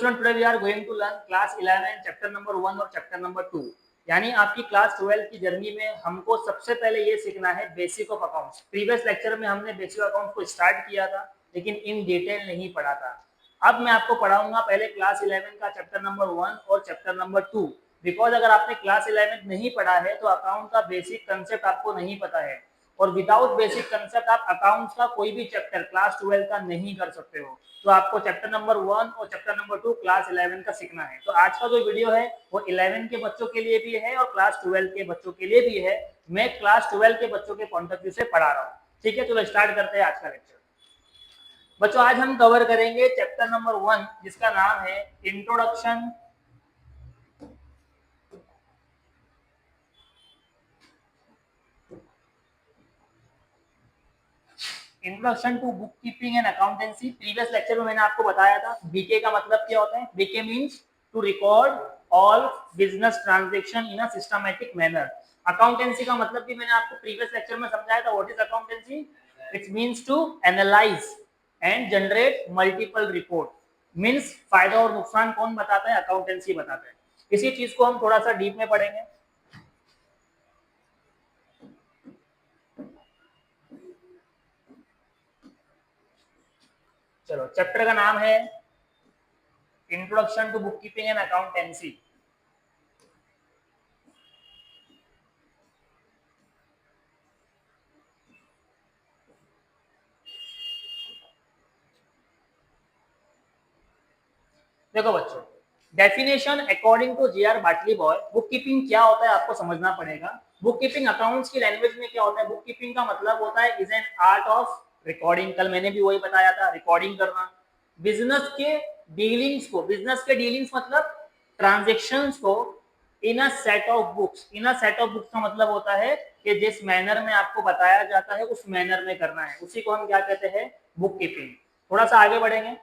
Student, today we are going to learn class 11 chapter number 1 और chapter number 2। यानी आपकी class 12 की journey में हमको सबसे पहले ये सीखना है basic of accounts. Previous lecture में हमने बेसिक अकाउंट्स को स्टार्ट किया था लेकिन इन डिटेल नहीं पढ़ा था। अब मैं आपको पढ़ाऊंगा पहले क्लास 11 का चैप्टर नंबर 1 और चैप्टर नंबर 2। बिकॉज अगर आपने क्लास 11 नहीं पढ़ा है तो अकाउंट का बेसिक कंसेप्ट आपको नहीं पता है, और विदाउट बेसिक कंसेप्ट आप अकाउंट्स का कोई भी चैप्टर क्लास 12 का नहीं कर सकते हो। तो आपको चैप्टर नंबर 1 और चैप्टर नंबर 2 क्लास 11 का सीखना है। तो आज का जो वीडियो है वो 11 के बच्चों के लिए भी है और क्लास 12 के बच्चों के लिए भी है। मैं क्लास 12 के बच्चों के पॉइंट ऑफ व्यू से पढ़ा रहा हूँ। ठीक है, चलो स्टार्ट करते हैं आज का लेक्चर। बच्चों, आज हम कवर करेंगे चैप्टर नंबर 1 जिसका नाम है introduction introduction to bookkeeping and accountancy. Previous lecture में मैंने आपको बताया था बीके का मतलब क्या होता है। BK means to record all business transaction in a systematic manner. Accountancy का मतलब भी मैंने आपको प्रीवियस लेक्चर में समझाया था। What is accountancy? It means to analyse and generate multiple report. Means फायदा और नुकसान कौन बताता है? अकाउंटेंसी बताता है। इसी चीज को हम थोड़ा सा डीप में पढ़ेंगे। चलो, चैप्टर का नाम है introduction to bookkeeping and accountancy. देखो बच्चों, definition according to J R Batliboi, bookkeeping क्या होता है आपको समझना पड़ेगा। बुक कीपिंग अकाउंट्स की लैंग्वेज में क्या होता है? बुक कीपिंग का मतलब होता है is an art of recording. कल मैंने भी वही बताया था, रिकॉर्डिंग करना बिजनेस के डीलिंग्स को। बिजनेस के डीलिंग्स मतलब ट्रांजेक्शन्स को in a set of books. In a set of books का मतलब होता है कि जिस मैनर में आपको बताया जाता है उस मैनर में करना है, उसी को हम क्या कहते हैं? Book keeping. थोड़ा सा आगे बढ़ेंगे,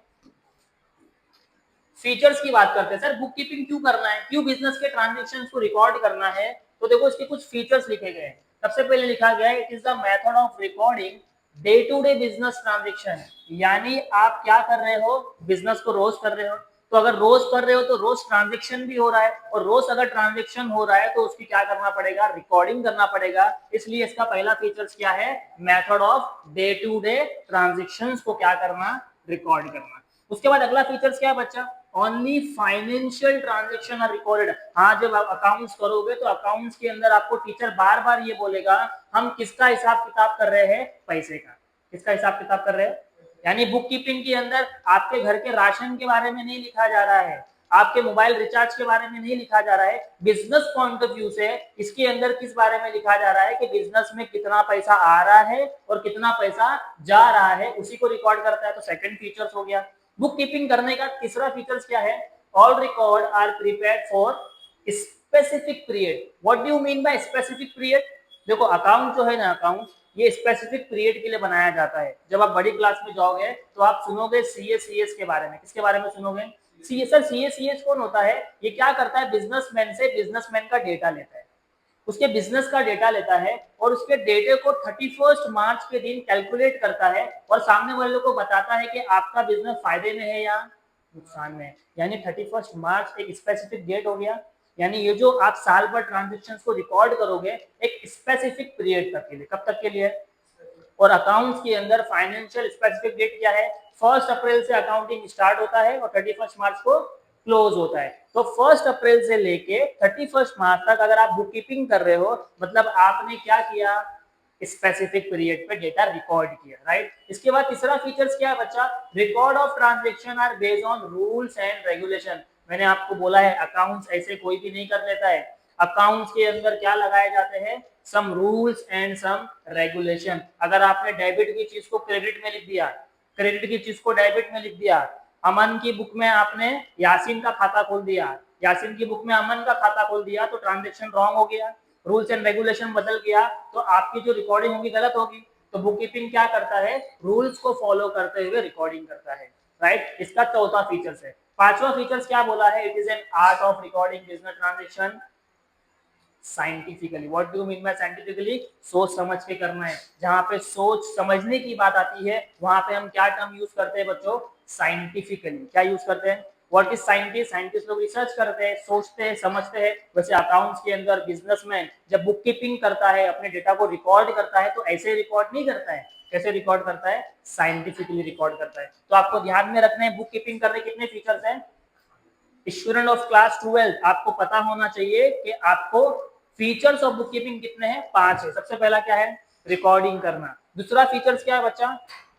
फीचर्स की बात करते हैं। सर बुक कीपिंग क्यों करना है, क्यों बिजनेस के ट्रांजेक्शन्स को रिकॉर्ड करना है? तो देखो इसके कुछ फीचर्स लिखे गए हैं। सबसे पहले लिखा गया है it is the method of recording day to day business transaction. यानी आप क्या कर रहे हो? बिजनेस को रोज कर रहे हो। तो अगर रोज कर रहे हो तो रोज ट्रांजेक्शन भी हो रहा है, और रोज अगर ट्रांजेक्शन हो रहा है तो उसकी क्या करना पड़ेगा? रिकॉर्डिंग करना पड़ेगा। इसलिए इसका पहला फीचर्स क्या है? Method of day to day transactions को क्या करना? रिकॉर्ड करना। उसके बाद अगला फीचर्स क्या है बच्चा? Only financial transaction are recorded. हाँ, जब आप अकाउंट्स करोगे तो अकाउंट्स के अंदर आपको टीचर बार बार ये बोलेगा हम किसका हिसाब किताब कर रहे हैं? पैसे का। किसका हिसाब किताब कर रहे हैं? यानी बुक कीपिंग के अंदर आपके घर के राशन के बारे में नहीं लिखा जा रहा है, आपके मोबाइल रिचार्ज के बारे में नहीं लिखा जा रहा है। बिजनेस पॉइंट ऑफ व्यू से इसके अंदर किस बारे में लिखा जा रहा है कि बिजनेस में कितना पैसा आ रहा है और कितना पैसा जा रहा है, उसी को रिकॉर्ड करता है। तो सेकंड फीचर्स हो गया। बुक कीपिंग करने का तीसरा फीचर्स क्या है? All record are prepared for specific period. What do you mean by specific period? देखो अकाउंट जो है ना, अकाउंट ये स्पेसिफिक पीरियड के लिए बनाया जाता है। जब आप बड़ी क्लास में जाओगे तो आप सुनोगे सीएस के बारे में। किसके बारे में सुनोगे? सीएस। सर सीएस कौन होता है? ये क्या करता है? बिजनेसमैन से बिजनेसमैन का डेटा लेता है, उसके बिजनेस का डेटा लेता है और उसके डेटे को 31 मार्च के दिन कैलकुलेट करता है और सामने वाले को बताता है कि आपका बिजनेस फायदे में है या नुकसान में है। यानी 31 मार्च एक स्पेसिफिक डेट हो गया। यानी ये जो आप साल भर ट्रांजेक्शन्स को रिकॉर्ड करोगे एक स्पेसिफिक पीरियड तक के लिए। कब तक के लिए? और अकाउंट्स के अंदर फाइनेंशियल स्पेसिफिक डेट क्या है? 1 अप्रैल से अकाउंटिंग स्टार्ट होता है और 31 मार्च को क्लोज होता है। तो 1 अप्रैल से लेके 31 मार्च तक अगर आप बुक कीपिंग कर रहे हो मतलब आपने क्या किया? स्पेसिफिक पीरियड पे डेटा रिकॉर्ड किया, राइट। इसके बाद तीसरा फीचर्स क्या है बच्चा? Record of transaction are based on rules and regulation. मैंने आपको बोला है अकाउंट्स ऐसे कोई भी नहीं कर लेता है। अकाउंट्स के अंदर क्या लगाए जाते हैं? Some rules and some regulation. अगर आपने डेबिट की चीज को क्रेडिट में लिख दिया, क्रेडिट की चीज को डेबिट में लिख दिया, अमन की बुक में आपने यासीन का खाता खोल दिया, यासीन की बुक में अमन का खाता खोल दिया, तो ट्रांजेक्शन रॉन्ग हो गया, रूल्स एंड रेगुलेशन बदल गया, तो आपकी जो रिकॉर्डिंग होगी गलत होगी। तो बुक कीपिंग क्या करता है? रूल्स को फॉलो करते हुए रिकॉर्डिंग करता है, राइट। इसका चौथा फीचर्स है। पांचवा फीचर्स क्या बोला है? It is an art of recording business transaction scientifically. What do you mean bye scientifically? सोच समझ के करना है। जहां पे सोच समझने की बात आती है वहां पे हम क्या टर्म यूज करते हैं बच्चों? साइंटिफिकली। क्या यूज करते हैं? व्हाट इज साइंटिस्ट, साइंटिस्ट लोग रिसर्च करते हैं, सोचते हैं, समझते हैं। वैसे अकाउंट्स के अंदर बिजनेसमैन जब बुक कीपिंग करता है, अपने डेटा को रिकॉर्ड करता है, तो ऐसे रिकॉर्ड नहीं करता है, कैसे रिकॉर्ड करता है, साइंटिफिकली रिकॉर्ड करता है। तो आपको ध्यान में रखना है बुक कीपिंग करने कितने फीचर्स हैं। स्टूडेंट ऑफ क्लास 12 आपको पता होना चाहिए कि आपको फीचर्स ऑफ बुक कीपिंग कितने हैं, 5 है। सबसे पहला क्या है, रिकॉर्डिंग करना। दूसरा फीचर्स क्या है बच्चा,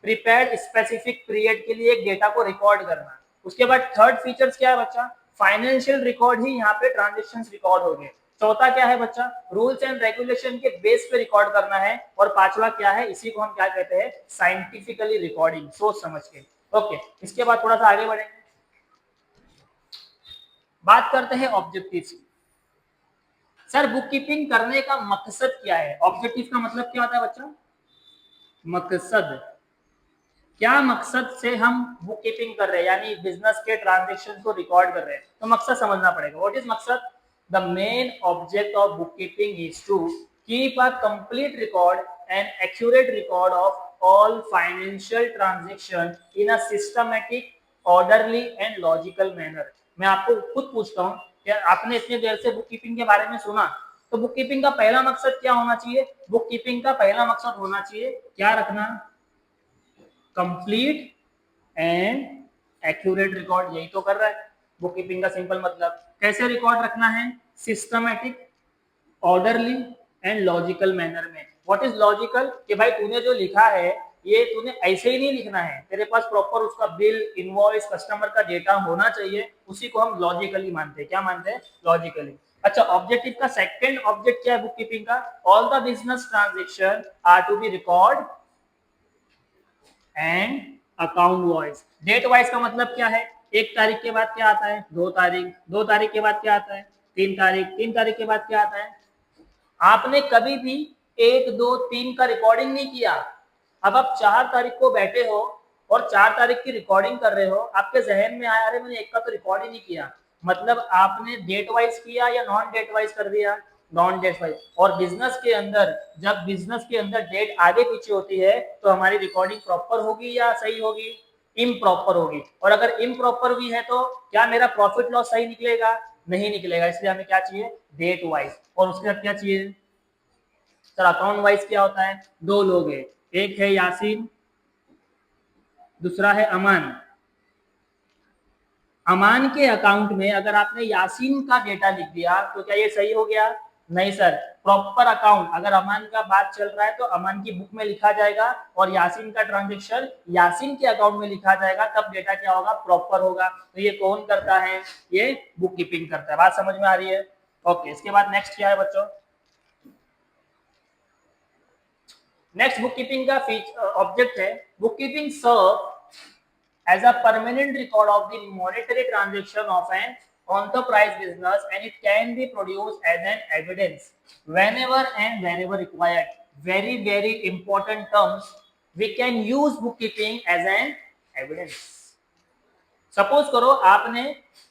प्रिपेयर स्पेसिफिक पीरियड के लिए एक डेटा को रिकॉर्ड करना। उसके बाद थर्ड फीचर्स क्या है बच्चा, फाइनेंशियल रिकॉर्ड ही यहाँ पे ट्रांजेक्शंस रिकॉर्ड हो गए। चौथा क्या है बच्चा, रूल्स एंड रेगुलेशन के बेस पे रिकॉर्ड करना है। और पांचवा क्या है, इसी को हम क्या कहते हैं, साइंटिफिकली रिकॉर्डिंग, सोच समझ के। ओके, इसके बाद थोड़ा सा आगे बढ़ेंगे, बात करते हैं ऑब्जेक्टिव की। सर बुक कीपिंग करने का मकसद क्या है, ऑब्जेक्टिव का मतलब क्या होता है बच्चा, मकसद। क्या मकसद से हम बुक कीपिंग कर रहे हैं, यानी बिजनेस के ट्रांजेक्शन को रिकॉर्ड कर रहे हैं, तो मकसद समझना पड़ेगा। व्हाट इज मकसद, the main object of bookkeeping is to keep a complete record and accurate record of all financial transaction in a systematic, orderly and logical manner. मैं आपको खुद पूछता हूँ कि आपने इतनी देर से बुक कीपिंग के बारे में सुना, तो बुक कीपिंग का पहला मकसद क्या होना चाहिए, बुक कीपिंग का पहला मकसद होना चाहिए क्या रखना, कंप्लीट एंड एक्यूरेट रिकॉर्ड। यही तो कर रहा है बुक कीपिंग का सिंपल मतलब। कैसे रिकॉर्ड रखना है, systematic, orderly and logical manner में। व्हाट इज लॉजिकल, कि भाई तूने जो लिखा है ये तूने ऐसे ही नहीं लिखना है, तेरे पास प्रॉपर उसका बिल, इनवॉइस, कस्टमर का डेटा होना चाहिए, उसी को हम लॉजिकली मानते हैं। क्या मानते हैं, लॉजिकली। अच्छा, ऑब्जेक्टिव का सेकंड ऑब्जेक्ट क्या है बुक कीपिंग का, all the business transaction are to be record and account wise. Date wise का मतलब क्या है, 1 तारीख के बाद क्या आता है, 2 तारीख, 2 तारीख के बाद क्या आता है, 3 तारीख, 3 तारीख के बाद क्या आता है। आपने कभी भी 1, 2, 3 का रिकॉर्डिंग नहीं किया। अब आप 4 तारीख को बैठे हो और 4 तारीख की रिकॉर्डिंग कर रहे हो, आपके जहन में आया अरे मैंने 1 का तो रिकॉर्ड ही नहीं किया, मतलब आपने डेट वाइज किया या नॉन डेट वाइज कर दिया, नॉन डेट वाइज। और बिजनेस के अंदर, जब बिजनेस के अंदर डेट आगे पीछे होती है तो हमारी रिकॉर्डिंग प्रॉपर होगी या सही होगी, इम्प्रॉपर होगी। और अगर इम्प्रॉपर भी है तो क्या मेरा प्रॉफिट लॉस सही निकलेगा, नहीं निकलेगा। इसलिए हमें क्या चाहिए, डेट वाइज। और उसके बाद क्या चाहिए सर, अकाउंट वाइज क्या होता है, 2 लोग हैं, एक है यासीन, दूसरा है अमान। अमान के अकाउंट में अगर आपने यासीन का डेटा लिख दिया तो क्या ये सही हो गया, नहीं सर। प्रॉपर अकाउंट, अगर अमान का बात चल रहा है तो अमान की बुक में लिखा जाएगा, और यासीन का ट्रांजेक्शन यासीन के अकाउंट में लिखा जाएगा, तब डेटा क्या होगा, प्रॉपर होगा। तो ये कौन करता है, ये बुक कीपिंग करता है। बात समझ में आ रही है। ओके, इसके बाद नेक्स्ट क्या है बच्चों, नेक्स्ट बुक कीपिंग का ऑब्जेक्ट है, bookkeeping serve as a permanent record of the monetary transaction of an enterprise business, and it can be produced as an evidence whenever and whenever required. Very very important terms, we can use bookkeeping as an evidence. Suppose करो आपने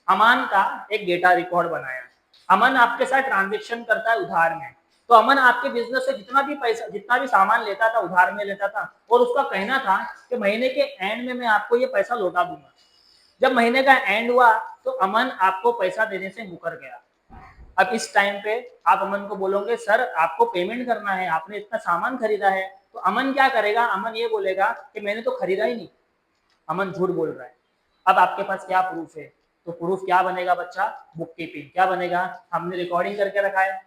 अमान का एक data record बनाया, अमन आपके साथ transaction करता है उधार में, तो अमन आपके बिजनेस से जितना भी पैसा, जितना भी सामान लेता था उधार में लेता था, और उसका कहना था कि महीने के एंड में मैं आपको ये पैसा लौटा दूंगा। जब महीने का एंड हुआ तो अमन आपको पैसा देने से मुकर गया। अब इस टाइम पे आप अमन को बोलोगे सर आपको पेमेंट करना है, आपने इतना सामान खरीदा है, तो अमन क्या करेगा, अमन ये बोलेगा कि मैंने तो खरीदा ही नहीं, अमन झूठ बोल रहा है। अब आपके पास क्या प्रूफ है, तो प्रूफ क्या बनेगा बच्चा, बुक कीपिंग। क्या बनेगा, हमने रिकॉर्डिंग करके रखा है,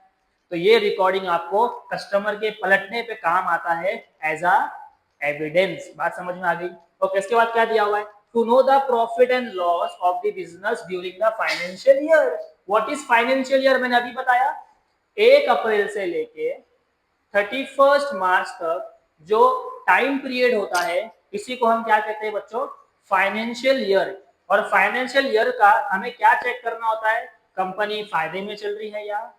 तो ये रिकॉर्डिंग आपको कस्टमर के पलटने पे काम आता है एज अ एविडेंस। बात समझ में आ गई। ओके, इसके बाद क्या दिया हुआ है, to know the profit and loss of the business during the financial year. What is financial year, मैंने अभी बताया 1 अप्रैल से लेके 31 मार्च तक जो टाइम पीरियड होता है, इसी को हम क्या कहते हैं बच्चों, फाइनेंशियल ईयर। और फाइनेंशियल ईयर का हमें क्या चेक करना होता है, कंपनी फायदे में चल रही है या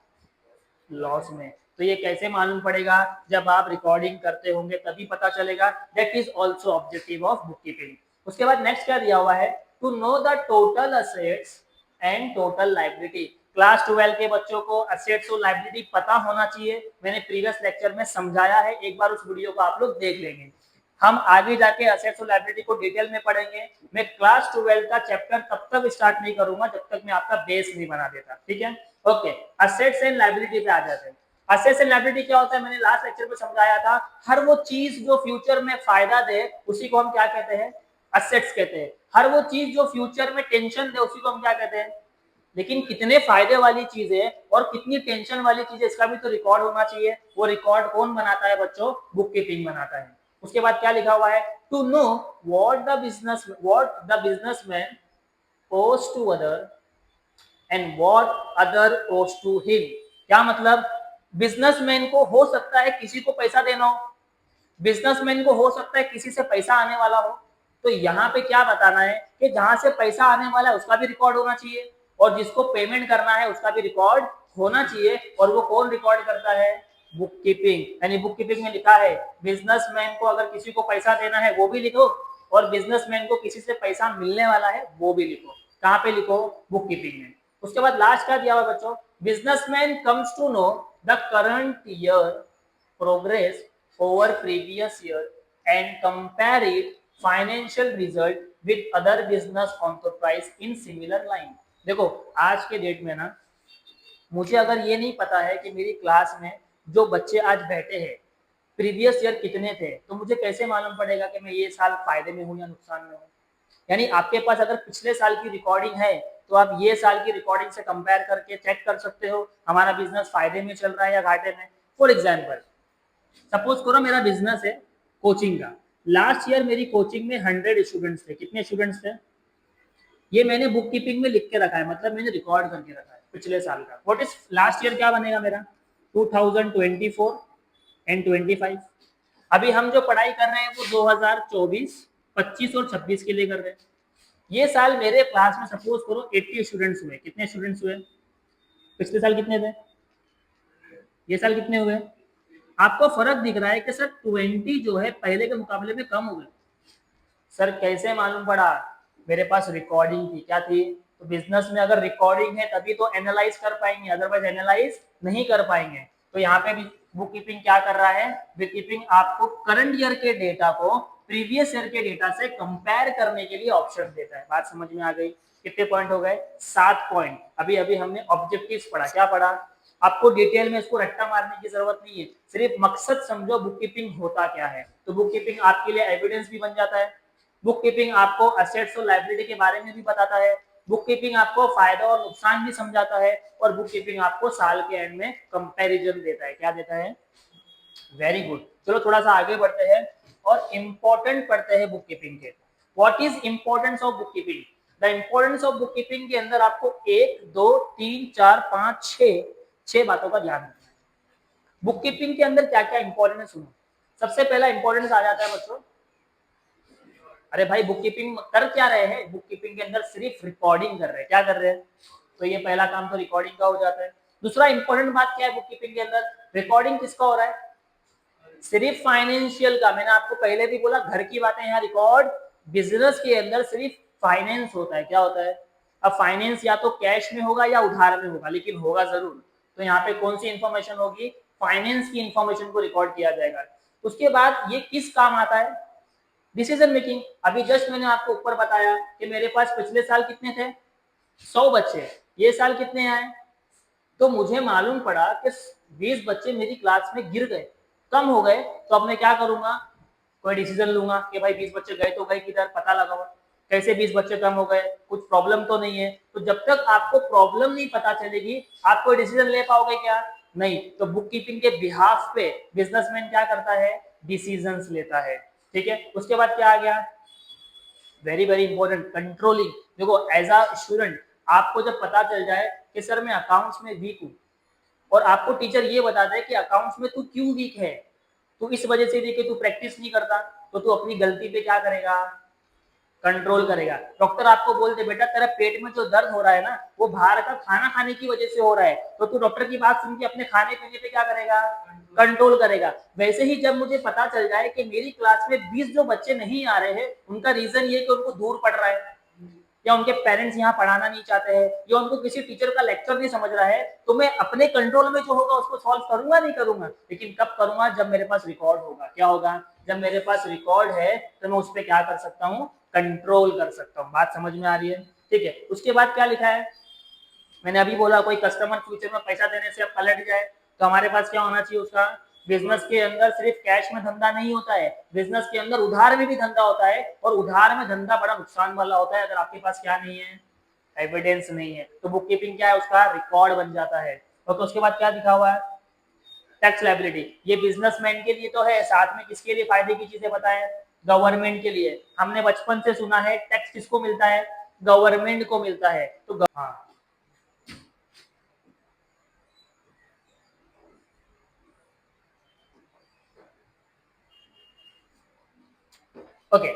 लॉस में। तो ये कैसे मालूम पड़ेगा, जब आप रिकॉर्डिंग करते होंगे तभी पता चलेगा। That is also objective of bookkeeping. उसके बाद नेक्स्ट क्या दिया हुआ है, to know the total assets and total liability. Class 12 के बच्चों को असेट्स और लायबिलिटी पता होना चाहिए, मैंने प्रीवियस लेक्चर में समझाया है, एक बार उस वीडियो को आप लोग देख लेंगे। हम आगे जाके असेट्स और लायबिलिटी को डिटेल में पढ़ेंगे। मैं क्लास 12 का चैप्टर तब तक स्टार्ट नहीं करूंगा जब तक मैं आपका बेस नहीं बना देता, ठीक है। ओके, असेट्स एंड लायबिलिटी पे आ जाते हैं। असेट्स एंड लायबिलिटी क्या होता है, मैंने लास्ट लेक्चर में समझाया था। हर वो चीज जो फ्यूचर में फायदा दे उसी को हम क्या कहते हैं, असेट्स कहते हैं। हर वो चीज जो फ्यूचर में टेंशन दे उसी को हम क्या कहते हैं। लेकिन कितने फायदे वाली चीज है और कितनी टेंशन वाली चीज है इसका भी तो रिकॉर्ड होना चाहिए। वो रिकॉर्ड कौन बनाता है बच्चों, बुक कीपिंग बनाता है। उसके बाद क्या लिखा हुआ है, to know what the businessman owes to other and what other owes to him. क्या मतलब, बिजनेसमैन को हो सकता है किसी को पैसा देना हो, बिजनेसमैन को हो सकता है किसी से पैसा आने वाला हो। तो यहाँ पे क्या बताना है कि जहां से पैसा आने वाला है उसका भी रिकॉर्ड होना चाहिए और जिसको पेमेंट करना है उसका भी रिकॉर्ड होना चाहिए। और वो कौन रिकॉर्ड करता है, बुक कीपिंग। यानी बुक कीपिंग में लिखा है बिजनेसमैन को अगर किसी को पैसा देना है वो भी लिखो और बिजनेसमैन को किसी से पैसा मिलने वाला है वो भी लिखो। कहाँ पे लिखो, बुक कीपिंग में। उसके बाद लास्ट का दिया हुआ बच्चों, businessman comes to know the current year progress over previous year and compare it financial result with other business enterprise in similar line। देखो आज के डेट में ना, मुझे अगर ये नहीं पता है कि मेरी क्लास में जो बच्चे आज बैठे हैं प्रीवियस ईयर कितने थे, तो मुझे कैसे मालूम पड़ेगा कि मैं ये साल फायदे में हूँ या नुकसान में हूँ। यानी आपके पास अगर पिछले साल की रिकॉर्डिंग है तो आप ये साल की रिकॉर्डिंग से कंपेयर करके चेक कर सकते हो हमारा बिजनेस फायदे में चल रहा है या घाटे में। फॉर एग्जाम्पल, सपोज करो मेरा बिजनेस है कोचिंग का। लास्ट ईयर मेरी कोचिंग में 100 स्टूडेंट्स थे। कितने स्टूडेंट्स थे, ये मैंने बुक कीपिंग में लिख के रखा है, मतलब मैंने रिकॉर्ड करके रखा है पिछले साल का। व्हाट इज लास्ट ईयर, क्या बनेगा मेरा 2024 एंड 25। अभी हम जो पढ़ाई कर रहे हैं वो 2024, 25 और 26 के लिए कर रहे हैं। ये साल मेरे क्लास में सपोज करो 80 स्टूडेंट्स हुए। कितने स्टूडेंट्स हुए, पिछले साल कितने थे, ये साल कितने हुए। आपको फर्क दिख रहा है कि सर 20 जो है पहले के मुकाबले में कम हो गए। सर कैसे मालूम पड़ा, मेरे पास रिकॉर्डिंग थी। क्या थी, तो बिजनेस में अगर रिकॉर्डिंग है तभी तो एनालाइज कर पाएंगे, अदरवाइज एनालाइज नहीं कर पाएंगे। तो यहाँ पे भी बुक कीपिंग क्या कर रहा है, बुक कीपिंग आपको करंट ईयर के डेटा को प्रीवियस ईयर के डेटा से कंपेयर करने के लिए ऑप्शन देता है। बात समझ में आ गई। कितने पॉइंट हो गए, 7 पॉइंट। अभी अभी हमने ऑब्जेक्टिव्स पढ़ा, क्या पढ़ा, आपको डिटेल में इसको रट्टा मारने की जरूरत नहीं है, सिर्फ मकसद समझो बुक कीपिंग होता क्या है। तो बुक कीपिंग आपके लिए एविडेंस भी बन जाता है, बुक कीपिंग आपको असेट्स और लायबिलिटी के बारे में भी बताता है, बुक कीपिंग आपको फायदा और नुकसान भी समझाता है और बुक कीपिंग आपको साल के एंड में कंपैरिजन देता है। क्या देता है, वेरी गुड। चलो थोड़ा सा आगे बढ़ते हैं और इंपॉर्टेंट पढ़ते हैं बुक कीपिंग के। What is importance of book keeping, the importance of bookkeeping के अंदर आपको 1 2 3 4 5 6 बातों का ध्यान रखना है। बुक कीपिंग के अंदर क्या क्या इंपॉर्टेंट है सुनो। सबसे पहला इंपॉर्टेंस आ जाता है बच्चों, अरे भाई बुक कीपिंग कर क्या रहे हैं, बुक कीपिंग के अंदर सिर्फ रिकॉर्डिंग कर रहे हैं। क्या कर रहे हैं, तो ये पहला काम तो रिकॉर्डिंग का हो जाता है। दूसरा इंपॉर्टेंट बात क्या है बुक कीपिंग के अंदर, रिकॉर्डिंग किसका हो रहा है, सिर्फ फाइनेंशियल का। मैंने आपको पहले भी बोला घर की बातें यहाँ रिकॉर्ड, बिजनेस के अंदर सिर्फ फाइनेंस होता है। क्या होता है, अब फाइनेंस या तो कैश में होगा या उधार में होगा, लेकिन होगा जरूर। तो यहाँ पे कौन सी इंफॉर्मेशन होगी, फाइनेंस की इंफॉर्मेशन को रिकॉर्ड किया जाएगा। उसके बाद ये किस काम आता है, डिसीजन मेकिंग। अभी जस्ट मैंने आपको ऊपर बताया कि मेरे पास पिछले साल कितने थे, 100 बच्चे, ये साल कितने आए, तो मुझे मालूम पड़ा कि 20 बच्चे मेरी क्लास में गिर गए, कम हो गए। तो अब मैं क्या करूंगा, कोई डिसीजन लूंगा कि भाई 20 बच्चे गए तो गए किधर, पता लगाओ कैसे 20 बच्चे कम हो गए, कुछ प्रॉब्लम तो नहीं है। तो जब तक आपको प्रॉब्लम नहीं पता चलेगी आप कोई डिसीजन ले पाओगे क्या, नहीं। तो बुक कीपिंग के बिहाफ पे बिजनेसमैन क्या करता है, डिसीजंस लेता है। ठीक है, उसके बाद क्या आ गया, वेरी वेरी इंपॉर्टेंट, कंट्रोलिंग। देखो एज अ स्टूडेंट आपको जब पता चल जाए कि सर मैं अकाउंट्स में वीक हूँ और आपको टीचर ये बता दे कि अकाउंट्स में तू क्यों वीक है, तू इस वजह से देखिए तू प्रैक्टिस नहीं करता, तो तू अपनी गलती पे क्या करेगा, कंट्रोल करेगा। डॉक्टर आपको बोल दे बेटा तेरा पेट में जो दर्द हो रहा है ना वो बाहर का खाना खाने की वजह से हो रहा है, तो तू डॉक्टर की बात सुन के अपने खाने पीने पे क्या करेगा, कंट्रोल करेगा। वैसे ही जब मुझे पता चल जाए कि मेरी क्लास में 20 जो बच्चे नहीं आ रहे हैं उनका रीजन ये कि उनको दूर पड़ रहा है या उनके पेरेंट्स यहाँ पढ़ाना नहीं चाहते हैं या उनको किसी टीचर का लेक्चर नहीं समझ रहा है, तो मैं अपने कंट्रोल में जो होगा उसको सॉल्व करूंगा नहीं करूंगा, लेकिन कब करूंगा, जब मेरे पास रिकॉर्ड होगा। क्या होगा, जब मेरे पास रिकॉर्ड है तो मैं उस पर क्या कर सकता हूँ, कंट्रोल कर सकता हूँ। बात समझ में आ रही है? ठीक है, उसके बाद क्या लिखा है, मैंने अभी बोला कोई कस्टमर फ्यूचर में पैसा देने से अब पलट जाए तो हमारे पास क्या होना चाहिए उसका, बिजनेस के अंदर सिर्फ कैश में धंधा नहीं होता है, बिजनेस के अंदर उधार में भी धंधा होता है, और उधार में धंधा बड़ा नुकसान वाला होता है अगर आपके पास क्या नहीं है, एविडेंस नहीं है। तो बुक कीपिंग क्या है, उसका रिकॉर्ड बन जाता है। और तो उसके बाद क्या लिखा हुआ है, टैक्स लाइबिलिटी, ये बिजनेसमैन के लिए तो है, साथ में किसके लिए फायदे की चीजें बताएं, गवर्नमेंट के लिए। हमने बचपन से सुना है टैक्स किसको मिलता है, गवर्नमेंट को मिलता है। तो हाँ, ओके,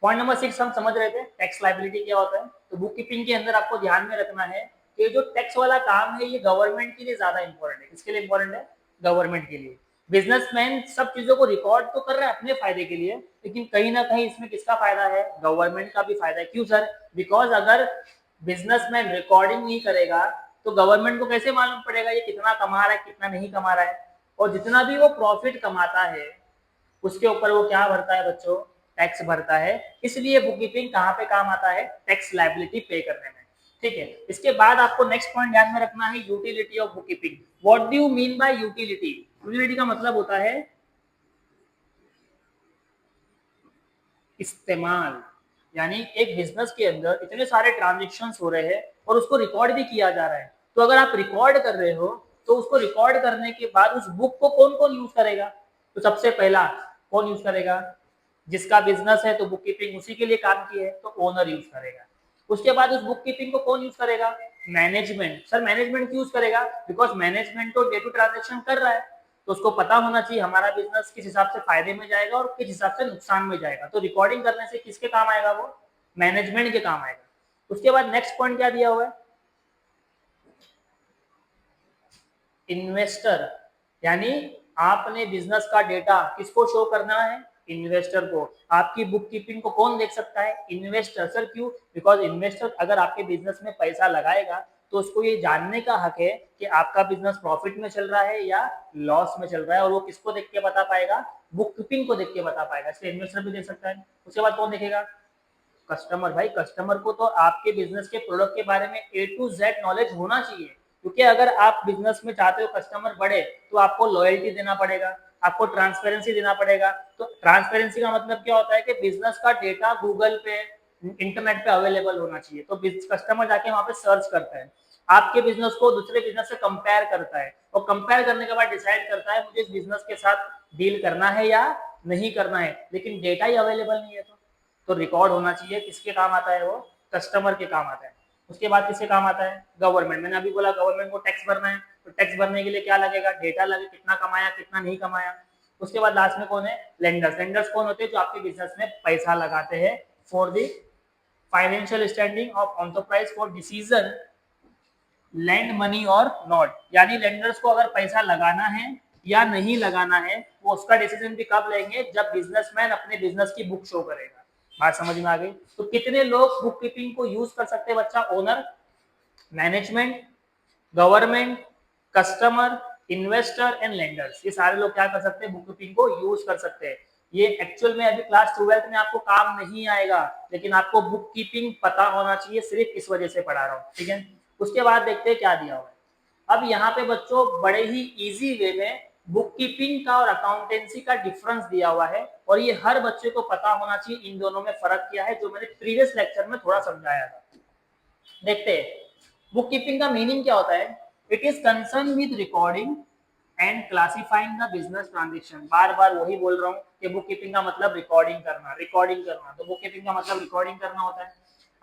पॉइंट नंबर 6 हम समझ रहे थे टैक्स लाइबिलिटी क्या होता है। तो बुक कीपिंग के अंदर आपको ध्यान में रखना है कि जो टैक्स वाला काम है ये गवर्नमेंट के लिए ज्यादा इंपॉर्टेंट है। किसके लिए इंपॉर्टेंट है, गवर्नमेंट के लिए। बिजनेसमैन सब चीजों को रिकॉर्ड तो कर रहा है अपने फायदे के लिए, लेकिन कहीं ना कहीं इसमें किसका फायदा है, गवर्नमेंट का भी फायदा है। क्यों सर, बिकॉज अगर बिजनेसमैन रिकॉर्डिंग नहीं करेगा तो गवर्नमेंट को कैसे मालूम पड़ेगा ये कितना कमा रहा है कितना नहीं कमा रहा है, और जितना भी वो प्रॉफिट कमाता है उसके ऊपर वो क्या भरता है बच्चों, टैक्स भरता है। इसलिए बुक कीपिंग कहाँ पे काम आता है, टैक्स लायबिलिटी पे करने में। ठीक है, इसके बाद आपको नेक्स्ट पॉइंट ध्यान में रखना है, utility of book keeping. What do you mean bye utility, utility का मतलब होता है इस्तेमाल। यानी एक बिजनेस के अंदर इतने सारे ट्रांजेक्शन हो रहे हैं और उसको रिकॉर्ड भी किया जा रहा है, तो अगर आप रिकॉर्ड कर रहे हो तो उसको रिकॉर्ड करने के बाद उस बुक को कौन कौन यूज करेगा, तो सबसे पहला कौन यूज करेगा, जिसका बिजनेस है तो बुक कीपिंग उसी के लिए काम की है तो ओनर यूज करेगा। उसके बाद उस बुक कीपिंग को कौन यूज करेगा, मैनेजमेंट। सर मैनेजमेंट क्यों यूज करेगा, बिकॉज मैनेजमेंट तो डे टू ट्रांजेक्शन कर रहा है, तो उसको पता होना चाहिए हमारा बिजनेस किस हिसाब से फायदे में जाएगा और किस हिसाब से नुकसान में जाएगा। तो रिकॉर्डिंग करने से किसके काम आएगा, वो मैनेजमेंट के काम आएगा। उसके बाद नेक्स्ट पॉइंट क्या दिया हुआ है, इन्वेस्टर। यानी आपने बिजनेस का डेटा किसको शो करना है, इन्वेस्टर को। आपकी बुक कीपिंग को कौन देख सकता है, इन्वेस्टर। सर क्यों, बिकॉज इन्वेस्टर अगर आपके बिजनेस में पैसा लगाएगा तो उसको ये जानने का हक है कि आपका बिजनेस प्रॉफिट में चल रहा है या लॉस में चल रहा है, और वो किसको देख के बता पाएगा, बुक कीपिंग को देख के बता पाएगा। इसलिए इन्वेस्टर भी देख सकता है। उसके बाद कौन देखेगा, कस्टमर। भाई कस्टमर को तो आपके बिजनेस के प्रोडक्ट के बारे में ए टू जेड नॉलेज होना चाहिए, क्योंकि अगर आप बिजनेस में चाहते हो कस्टमर बढ़े तो आपको लॉयल्टी देना पड़ेगा, आपको ट्रांसपेरेंसी देना पड़ेगा। तो ट्रांसपेरेंसी का मतलब क्या होता है कि बिजनेस का डेटा गूगल पे इंटरनेट पे अवेलेबल होना चाहिए, तो कस्टमर जाके वहां पे सर्च करता है, आपके बिजनेस को दूसरे बिजनेस से कंपेयर करता है, और कंपेयर करने के बाद डिसाइड करता है मुझे इस बिजनेस के साथ डील करना है या नहीं करना है। लेकिन डेटा ही अवेलेबल नहीं है तो रिकॉर्ड होना चाहिए। किसके काम आता है वो, कस्टमर के काम आता है। उसके बाद किसके काम आता है, गवर्नमेंट। मैंने अभी बोला गवर्नमेंट को टैक्स भरना है, तो टैक्स भरने के लिए क्या लगेगा, डेटा लगे, कितना कमाया कितना नहीं कमाया। उसके बाद लास्ट में कौन है, लेंडर्स। लेंडर्स कौन होते हैं, जो आपके बिजनेस में पैसा लगाते हैं for the financial standing of enterprise for decision land money और नॉट। यानी लेंडर्स को अगर पैसा लगाना है या नहीं लगाना है वो उसका डिसीजन भी कब लेंगे, जब बिजनेसमैन अपने बिजनेस की बुक शो करेगा। बात समझ में आ गई। तो कितने लोग बुक कीपिंग को यूज कर सकते हैं बच्चा, owner, management, government, customer, investor and lenders. ये सारे लोग क्या कर सकते हैं, बुक कीपिंग को यूज कर सकते हैं। ये एक्चुअल में अभी क्लास 12th में आपको काम नहीं आएगा, लेकिन आपको बुक कीपिंग पता होना चाहिए, सिर्फ इस वजह से पढ़ा रहा हूँ। ठीक है, उसके बाद देखते हैं क्या दिया हुआ है। अब यहाँ पे बच्चों बड़े ही इजी वे में बुक कीपिंग का और अकाउंटेंसी का डिफरेंस दिया हुआ है, और ये हर बच्चे को पता होना चाहिए इन दोनों में फर्क क्या है, जो मैंने प्रीवियस लेक्चर में थोड़ा समझाया था। देखते हैं बुक कीपिंग का मीनिंग क्या होता है। It is concern with recording and classifying the business transaction. बार बार वही बोल रहा हूँ कि बुक कीपिंग का मतलब रिकॉर्डिंग करना, रिकॉर्डिंग करना। तो बुक कीपिंग का मतलब रिकॉर्डिंग करना होता है।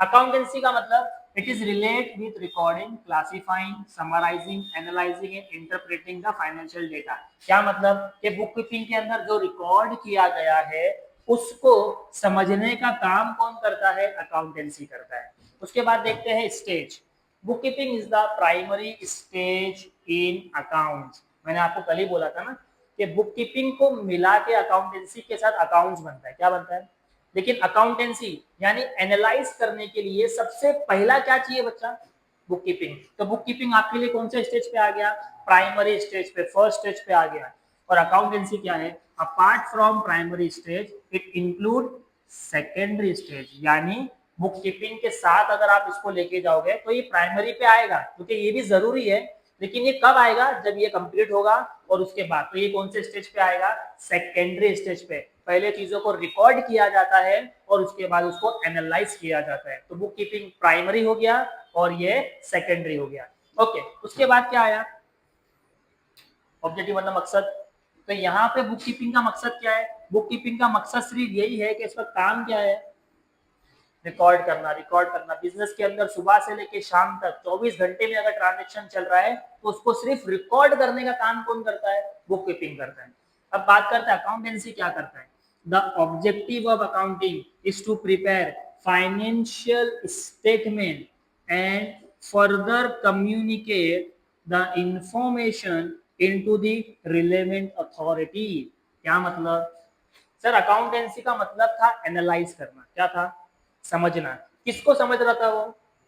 अकाउंटेंसी का मतलब it is relate with recording, classifying, summarising, analysing and interpreting the financial data. क्या मतलब कि बुक कीपिंग के अंदर जो रिकॉर्ड किया गया है उसको समझने का काम कौन करता है, अकाउंटेंसी करता है। उसके बाद देखते हैं stage. Book keeping is the primary stage in accounts. मैंने आपको कल ही बोला था ना कि बुक कीपिंग को मिला के अकाउंटेंसी के साथ अकाउंट्स बनता है। क्या बनता है, लेकिन अकाउंटेंसी यानी एनालाइज करने के लिए सबसे पहला क्या चाहिए बच्चा, बुक कीपिंग। तो बुक कीपिंग आपके लिए कौन से स्टेज पे आ गया, प्राइमरी स्टेज पे, फर्स्ट स्टेज पे आ गया। और अकाउंटेंसी क्या है, apart from primary stage it include secondary stage, यानी बुक कीपिंग के साथ अगर आप इसको लेके जाओगे तो ये प्राइमरी पे आएगा, क्योंकि ये भी जरूरी है, लेकिन ये कब आएगा, जब ये कंप्लीट होगा और उसके बाद। तो ये कौन से स्टेज पे आएगा, सेकेंडरी स्टेज पे। पहले चीजों को रिकॉर्ड किया जाता है और उसके बाद उसको एनालाइज किया जाता है। तो बुक कीपिंग प्राइमरी हो गया और ये सेकेंडरी हो गया। ओके, उसके बाद क्या आया, ऑब्जेक्टिव मतलब मकसद। तो यहाँ पे बुक कीपिंग का मकसद क्या है, बुक कीपिंग का मकसद सिर्फ यही है कि इसका काम क्या है, रिकॉर्ड करना। रिकॉर्ड करना बिजनेस के अंदर सुबह से लेके शाम तक 24 घंटे में अगर ट्रांजेक्शन चल रहा है तो उसको सिर्फ रिकॉर्ड करने का काम कौन करता है, बुक कीपिंग करता है। अब बात करते हैं अकाउंटेंसी क्या करता है। The objective of accounting is to prepare financial statement and further communicate the information into the relevant authority. क्या मतलब, सर अकाउंटेंसी का मतलब था एनालाइज करना, क्या था, समझना। किसको समझ रहा था वो,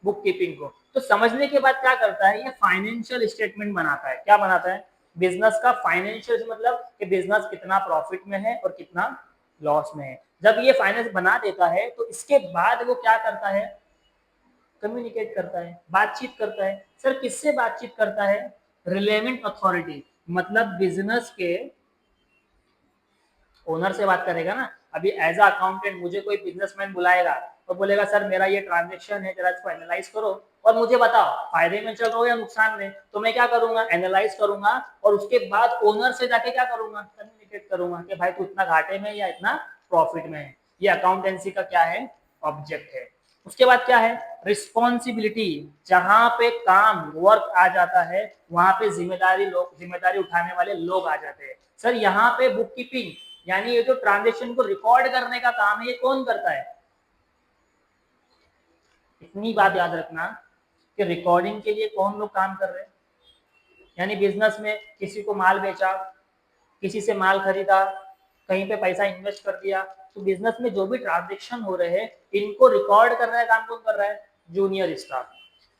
बुक कीपिंग को। तो समझने के बाद क्या करता है, ये फाइनेंशियल स्टेटमेंट बनाता है। क्या बनाता है, बिजनेस का फाइनेंशियल, मतलब कि बिजनेस कितना प्रॉफिट में है और कितना लॉस में है। जब ये फाइनेंस बना देता है तो इसके बाद वो क्या करता है, कम्युनिकेट करता है, बातचीत करता है। सर किससे बातचीत करता है, रिलेवेंट अथॉरिटी, मतलब बिजनेस के ओनर से बात करेगा ना। अभी एज अ अकाउंटेंट मुझे कोई बिजनेसमैन बुलाएगा तो बोलेगा सर मेरा ये ट्रांजेक्शन है, जरा इसको एनालाइज करो और मुझे बताओ फायदे में चल रहा हो या नुकसान में। तो मैं क्या करूंगा, एनालाइज करूंगा और उसके बाद ओनर से जाके क्या करूंगा, कम्युनिकेट करूंगा कि भाई तू इतना घाटे में या इतना प्रॉफिट में है। ये अकाउंटेंसी का क्या है, ऑब्जेक्ट है। उसके बाद क्या है, रिस्पॉन्सिबिलिटी। जहां पे काम वर्क आ जाता है वहां पे जिम्मेदारी उठाने वाले लोग आ जाते हैं। सर यहाँ पे बुक कीपिंग, यानी ये जो ट्रांजेक्शन को रिकॉर्ड करने का काम है, ये कौन करता है। इतनी बात याद रखना कि रिकॉर्डिंग के लिए कौन लोग काम कर रहे हैं, यानी बिजनेस में किसी को माल बेचा, किसी से माल खरीदा, कहीं पे पैसा इन्वेस्ट कर दिया, तो बिजनेस में जो भी ट्रांजेक्शन हो रहे हैं इनको रिकॉर्ड करने का काम कौन कर रहा है, जूनियर स्टाफ।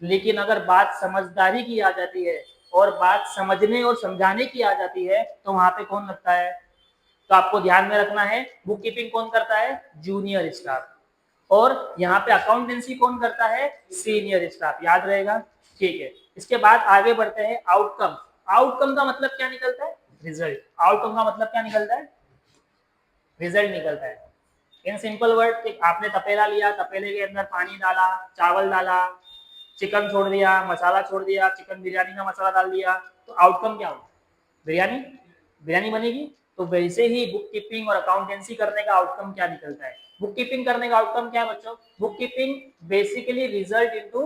लेकिन अगर बात समझदारी की आ जाती है और बात समझने और समझाने की आ जाती है तो वहां पे कौन लगता है। तो आपको ध्यान में रखना है, बुक कीपिंग कौन करता है, जूनियर स्टाफ, और यहाँ पे अकाउंटेंसी कौन करता है, सीनियर स्टाफ। याद रहेगा, ठीक है। इसके बाद आगे बढ़ते हैं, आउटकम। आउटकम का मतलब क्या निकलता है, रिजल्ट। आउटकम का मतलब क्या निकलता है, रिजल्ट निकलता है। इन सिंपल वर्ड, आपने तपेला लिया, तपेले के अंदर पानी डाला, चावल डाला, चिकन छोड़ दिया, मसाला छोड़ दिया, चिकन बिरयानी का मसाला डाल दिया, तो आउटकम क्या होगा, बिरयानी। बिरयानी बनेगी। तो वैसे ही बुक कीपिंग और अकाउंटेंसी करने का आउटकम क्या निकलता है। बुक कीपिंग करने का आउटकम क्या है बच्चों, book keeping basically result into,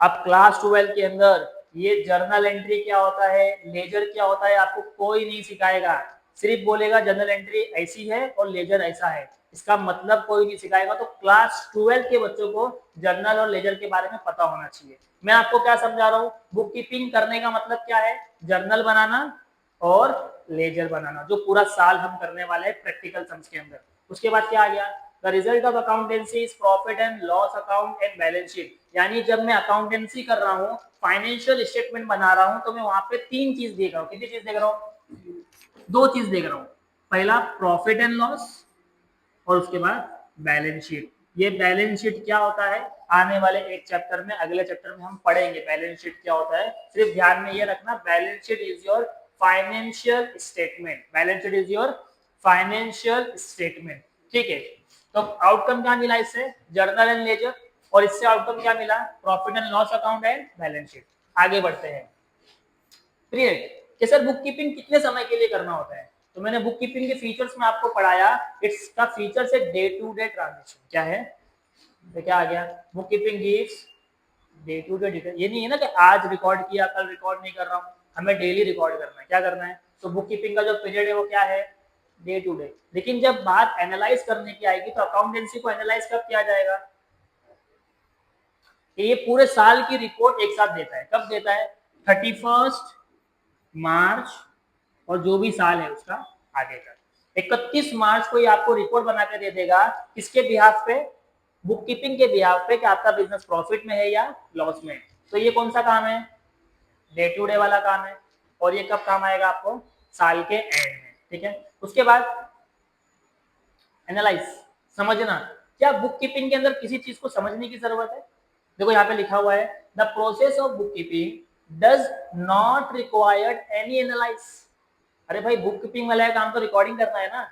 अब क्लास 12 के अंदर ये जर्नल एंट्री क्या होता है, लेजर क्या होता है, आपको कोई नहीं सिखाएगा। सिर्फ बोलेगा जर्नल एंट्री ऐसी है और लेजर ऐसा है, इसका मतलब कोई नहीं सिखाएगा। तो क्लास 12 के बच्चों को जर्नल और लेजर के बारे में पता होना चाहिए। मैं आपको क्या समझा रहा हूँ, बुक कीपिंग करने का मतलब क्या है, जर्नल बनाना और लेजर बनाना, जो पूरा साल हम करने वाले हैं प्रैक्टिकल सम्स के अंदर। उसके बाद क्या आ गया, the result of accountancy is profit and loss account and balance sheet. यानी जब मैं अकाउंटेंसी कर रहा हूँ, फाइनेंशियल स्टेटमेंट बना रहा हूँ, तो मैं वहां पे तीन चीज देख रहा हूँ। कितनी चीज देख रहा हूँ, दो चीज देख रहा हूँ। पहला प्रॉफिट एंड लॉस और उसके बाद बैलेंस शीट। ये बैलेंस शीट क्या होता है, आने वाले एक चैप्टर में, अगले चैप्टर में हम पढ़ेंगे बैलेंस शीट क्या होता है। सिर्फ ध्यान में ये रखना, balance sheet is your financial statement, balance sheet is your financial statement, ठीक है। तो आउटकम क्या मिला इससे, जर्नल एंड लेजर, और इससे आउटकम क्या मिला, profit and loss account and balance sheet. आगे बढ़ते हैं, पीरियड कि सर बुक कीपिंग कितने समय के लिए करना होता है। तो मैंने बुक कीपिंग के फीचर्स में आपको पढ़ाया, इसका फीचर्स है डे टू डे ट्रांजेक्शन। क्या है, तो क्या आ गया, bookkeeping gives day to day detail. ये नहीं है ना कि आज रिकॉर्ड किया कल रिकॉर्ड नहीं कर रहा हूँ, हमें डेली रिकॉर्ड करना है। क्या करना है, तो बुक कीपिंग का जो पीरियड है वो क्या है, डे टू डे। लेकिन जब बात एनालाइज करने की आएगी तो अकाउंटेंसी को एनालाइज कब किया जाएगा, ये पूरे साल की रिपोर्ट एक साथ देता है। कब देता है, 31 मार्च और जो भी साल है उसका आगे का 31 मार्च को ये आपको रिपोर्ट बना के दे देगा। किसके बिहाफ पे, बुक कीपिंग के बिहाफ पे, कि आपका बिजनेस प्रॉफिट में है या लॉस में है। तो ये कौन सा काम है, डे टू डे वाला काम है। और ये कब काम आएगा आपको, साल के एंड में, ठीक है। उसके बाद एनालाइज, समझना, क्या बुक कीपिंग के अंदर किसी चीज को समझने की जरूरत है? देखो यहाँ पे लिखा हुआ है the process of book keeping does not required any analyse. अरे भाई बुक कीपिंग वाला काम तो रिकॉर्डिंग करना है ना,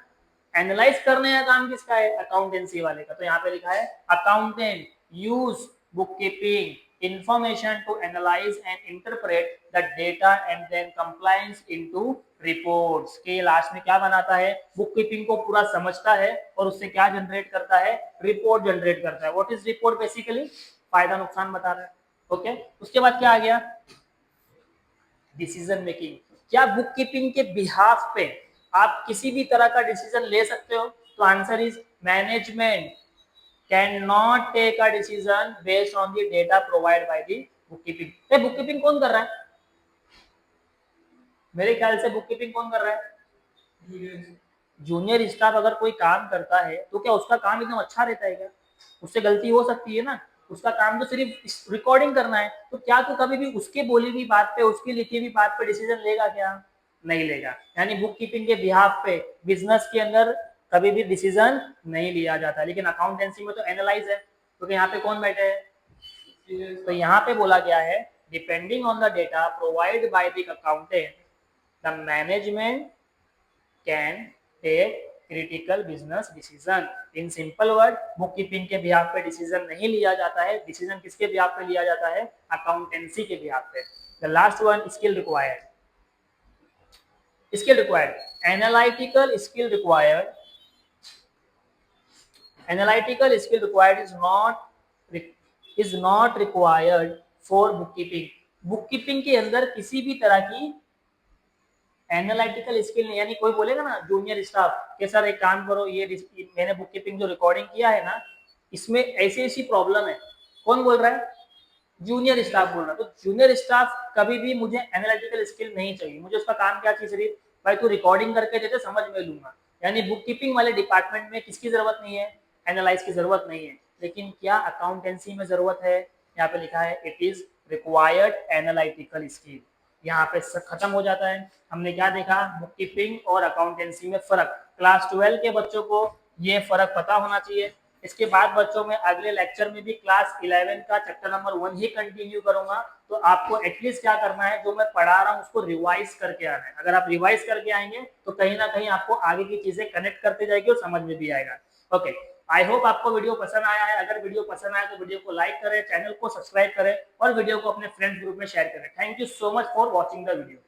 एनालाइज करने का काम किसका है, अकाउंटेंसी वाले का। तो यहाँ पे लिखा है accountant use book keeping information to analyze and interpret the data and then compliance into reports। के लास्ट में क्या बनाता है, बुक कीपिंग को पूरा समझता है और उससे क्या जनरेट करता है, रिपोर्ट जनरेट करता है। व्हाट इज रिपोर्ट, बेसिकली फायदा नुकसान बता रहा है, ओके। उसके बाद क्या आ गया, डिसीजन मेकिंग। क्या बुक कीपिंग के बिहाफ पे आप किसी भी तरह का डिसीजन ले सकते हो? तो answer is management can not take a decision based on the data provide by the bookkeeping. Bookkeeping कौन कर रहा है? मेरे ख्याल से बुक कीपिंग कौन कर रहा है? जूनियर स्टाफ अगर कोई काम करता है तो क्या उसका काम एकदम अच्छा रहता है क्या? उससे गलती हो सकती है ना, उसका काम तो सिर्फ रिकॉर्डिंग करना है। तो क्या तो कभी भी उसके बोली हुई बात पे, उसकी लिखी हुई बात पे डिसीजन लेगा क्या? नहीं लेगा। यानी बुक कीपिंग के बिहाफ पे बिजनेस के अंदर कभी भी डिसीजन नहीं लिया जाता। लेकिन अकाउंटेंसी में तो एनालाइज है, क्योंकि यहाँ पे कौन बैठे हैं? तो यहाँ पे बोला गया है depending on the data provide by the accountant the management can take critical business decision. In simple word, bookkeeping के बिहाफ पे डिसीजन नहीं लिया जाता है। डिसीजन किसके बिहाफ पे लिया जाता है? अकाउंटेंसी के बिहाफ पे। The last one, skill required. Skill required, analytical skill required. Analytical skill required is not required for book keeping. Bookkeeping के अंदर किसी भी तरह की एनालिटिकल स्किल नहीं। यानी कोई बोलेगा ना जूनियर स्टाफ के सर एक काम करो, ये मैंने बुक कीपिंग जो रिकॉर्डिंग किया है ना, इसमें ऐसी ऐसी प्रॉब्लम है। कौन बोल रहा है? जूनियर स्टाफ बोल रहा है। तो जूनियर स्टाफ कभी भी मुझे एनालिटिकल स्किल नहीं चाहिए। मुझे उसका काम क्या चाहिए? सिर्फ भाई तू रिकॉर्डिंग करके देते, समझ में लूंगा। यानी बुक कीपिंग वाले डिपार्टमेंट में किसकी जरूरत नहीं है? एनालाइज की जरूरत नहीं है। लेकिन क्या अकाउंटेंसी में जरूरत है? यहाँ पे लिखा है it is required analytical skill. यहाँ पे खत्म हो जाता है। हमने क्या देखा, बुक कीपिंग और अकाउंटेंसी में फर्क। क्लास 12 के बच्चों को ये फर्क पता होना चाहिए। इसके बाद बच्चों में अगले लेक्चर में भी क्लास 11 का चैप्टर नंबर 1 ही कंटिन्यू करूंगा। तो आपको एटलीस्ट क्या करना है, जो मैं पढ़ा रहा हूँ उसको रिवाइज करके आना है। अगर आप रिवाइज करके आएंगे तो कहीं ना कहीं आपको आगे की चीजें कनेक्ट करते जाएगी और समझ में भी आएगा। ओके, आई होप आपको वीडियो पसंद आया है। अगर वीडियो पसंद आया तो वीडियो को लाइक करें, चैनल को सब्सक्राइब करें और वीडियो को अपने फ्रेंड्स ग्रुप में शेयर करें। Thank you so much for watching the video.